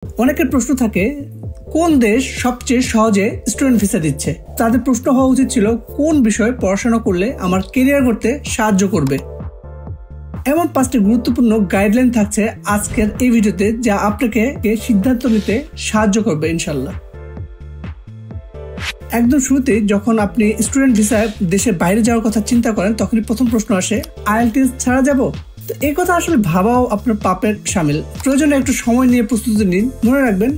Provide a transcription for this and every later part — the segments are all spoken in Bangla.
অনেকের প্রশ্ন থাকে কোন দেশ সবচেয়ে সহজে স্টুডেন্ট ভিসা দিচ্ছে। তাদের প্রশ্ন হওয়া উচিত ছিল কোন বিষয়ে পড়াশোনা করলে আমার ক্যারিয়ার করতে সাহায্য করবে। এমন 5টি গুরুত্বপূর্ণ গাইডলাইন থাকছে আজকের এই ভিডিওতে, যা আপনাকে সিদ্ধান্ত নিতে সাহায্য করবে ইনশাল্লাহ। একদম শুরুতে যখন আপনি স্টুডেন্ট ভিসায় দেশের বাইরে যাওয়ার কথা চিন্তা করেন, তখনই প্রথম প্রশ্ন আসে IELTS ছাড়া যাব। তো এই কথা আসলে ভাবাও আপনার পাপের শামিল। প্রয়োজনে একটু সময় নিয়ে প্রস্তুতি নিন। মনে রাখবেন,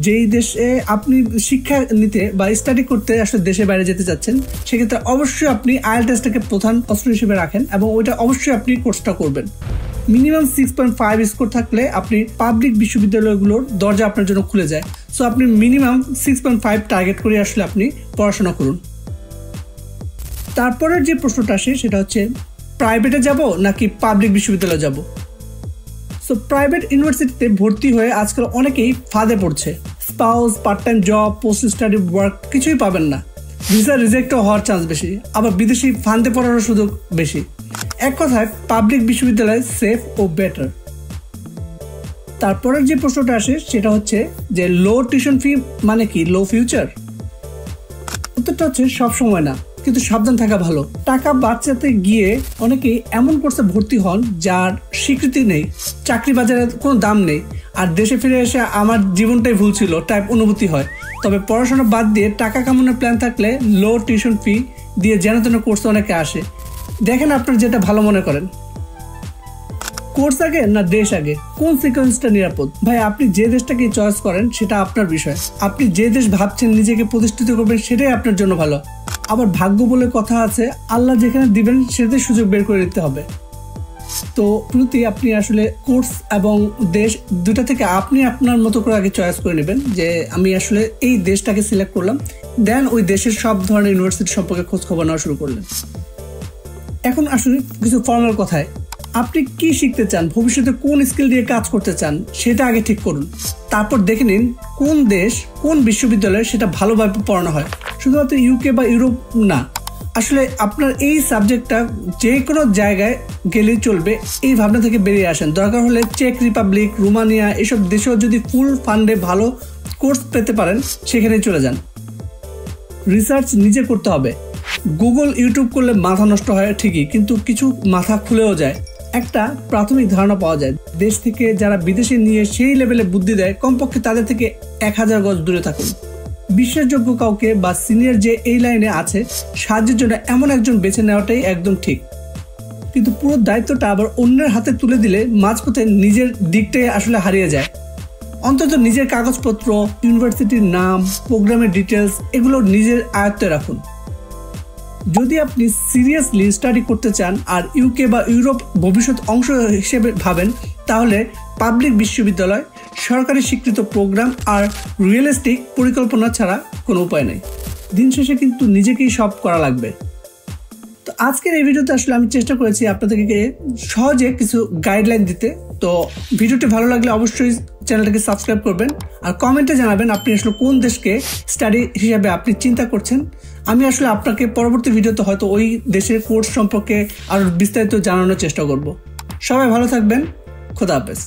যেই দেশে আপনি শিক্ষা নিতে বা স্টাডি করতে আসলে দেশের বাইরে যেতে চাচ্ছেন, সেক্ষেত্রে অবশ্যই আপনি IELTSটাকে প্রধান অস্ত্র হিসেবে রাখেন এবং ওইটা অবশ্যই আপনি কোর্সটা করবেন। মিনিমাম 6.5 স্কোর থাকলে আপনি পাবলিক বিশ্ববিদ্যালয়গুলোর দরজা আপনার জন্য খুলে যায়। সো আপনি মিনিমাম 6.5 টার্গেট করে আসলে আপনি পড়াশোনা করুন। তারপরের যে প্রশ্নটা আসে সেটা হচ্ছে প্রাইভেটে যাব নাকি পাবলিক বিশ্ববিদ্যালয়ে যাব। সো প্রাইভেট ইউনিভার্সিটিতে ভর্তি হয়ে আজকাল অনেকেই ফাঁদে পড়ছে। Spouse, part time job, post study work কিছুই পাবেন না। ভিসা রিজেক্টও হওয়ার চান্স বেশি, আবার বিদেশি ফাঁদে পড়ারও সুযোগ বেশি। এক কথায় পাবলিক বিশ্ববিদ্যালয় সেফ ও বেটার। তারপরের যে প্রশ্নটা আসে সেটা হচ্ছে যে লো টিউশন ফি মানে কি লো ফিউচার। উত্তরটা হচ্ছে সব সময় না, কিন্তু সাবধান থাকা ভালো। টাকা বাঁচাতে গিয়ে অনেকেই এমন কোর্সে ভর্তি হন যার স্বীকৃতি নেই, চাকরি বাজারে কোনো দাম নেই, আর দেশে ফিরে এসে আমার জীবনটাই ভুল ছিল টাইপ অনুভূতি হয়। তবে পড়াশোনা বাদ দিয়ে টাকা কামানোর প্ল্যান থাকলে লো টিউশন ফি দিয়ে যেন তেন কোর্সে অনেকে আসে। দেখেন আপনার যেটা ভালো মনে করেন। কোর্স আগে না দেশ আগে, কোন সিকোয়েন্সটা নিরাপদ? ভাই, আপনি যে দেশটাকে চয়েস করেন সেটা আপনার বিষয়। আপনি যে দেশ ভাবছেন নিজেকে প্রতিষ্ঠিত করবেন সেটাই আপনার জন্য ভালো। আবার ভাগ্য বলে কথা আছে, আল্লাহ যেখানে দিবেন সেটাতে সুযোগ বের করে দিতে হবে। তো শুরুতেই আপনি আসলে কোর্স এবং দেশ দুটা থেকে আপনি আপনার মতো করে আগে চয়েস করে নেবেন যে আমি আসলে এই দেশটাকে সিলেক্ট করলাম, দেন ওই দেশের সব ধরনের ইউনিভার্সিটি সম্পর্কে খোঁজ খবর নেওয়া শুরু করলেন। এখন আসলে কিছু ফর্মাল কথায়, আপনি কি শিখতে চান, ভবিষ্যতে কোন স্কিল দিয়ে কাজ করতে চান সেটা আগে ঠিক করুন। তারপর দেখে নিন কোন দেশ কোন বিশ্ববিদ্যালয়ে সেটা ভালোভাবে পড়ানো হয়। শুধুমাত্র UK বা ইউরোপ না, আসলে আপনার এই সাবজেক্টটা যে কোনো জায়গায় গেলেই চলবে, এই ভাবনা থেকে বেরিয়ে আসেন। দরকার হলে চেক রিপাবলিক, রোমানিয়া এসব দেশেও যদি ফুল ফান্ডে ভালো কোর্স পেতে পারেন সেখানেই চলে যান। রিসার্চ নিজে করতে হবে। গুগল, ইউটিউব করলে মাথা নষ্ট হয় ঠিকই, কিন্তু কিছু মাথা খুলেও যায়। একটা প্রাথমিক ধারণা পাওয়া যায়। দেশ থেকে যারা বিদেশে নিয়ে সেই লেভেলে বুদ্ধি দেয়, কমপক্ষে তাদের থেকে 1000 গজ দূরে থাকুন। বিশ্বাসযোগ্য কাউকে বা সিনিয়র যে এই লাইনে আছে সাহায্যের জন্য এমন একজন বেছে নেওয়াটাই একদম ঠিক। কিন্তু পুরো দায়িত্বটা আবার অন্যের হাতে তুলে দিলে মাঝপথে নিজের দিকটাই আসলে হারিয়ে যায়। অন্তত নিজের কাগজপত্র, ইউনিভার্সিটির নাম, প্রোগ্রামের ডিটেলস এগুলো নিজের আয়ত্তে রাখুন। যদি আপনি সিরিয়াসলি স্টাডি করতে চান আর UK বা ইউরোপ ভবিষ্যৎ অংশ হিসেবে ভাবেন, তাহলে পাবলিক বিশ্ববিদ্যালয়, সরকারি স্বীকৃত প্রোগ্রাম আর রিয়েলিস্টিক পরিকল্পনা ছাড়া কোনো উপায় নেই। দিন শেষে কিন্তু নিজেকেই সব করা লাগবে। তো আজকের এই ভিডিওতে আসলে আমি চেষ্টা করেছি আপনাদেরকে সহজে কিছু গাইডলাইন দিতে। তো ভিডিওটি ভালো লাগলে অবশ্যই চ্যানেলটাকে সাবস্ক্রাইব করবেন আর কমেন্টে জানাবেন আপনি আসলে কোন দেশকে স্টাডি হিসাবে আপনি চিন্তা করছেন। আমি আসলে আপনাকে পরবর্তী ভিডিওতে হয়তো ওই দেশের কোর্স সম্পর্কে আরো বিস্তারিত জানানোর চেষ্টা করব। সবাই ভালো থাকবেন। খোদা হাফেজ।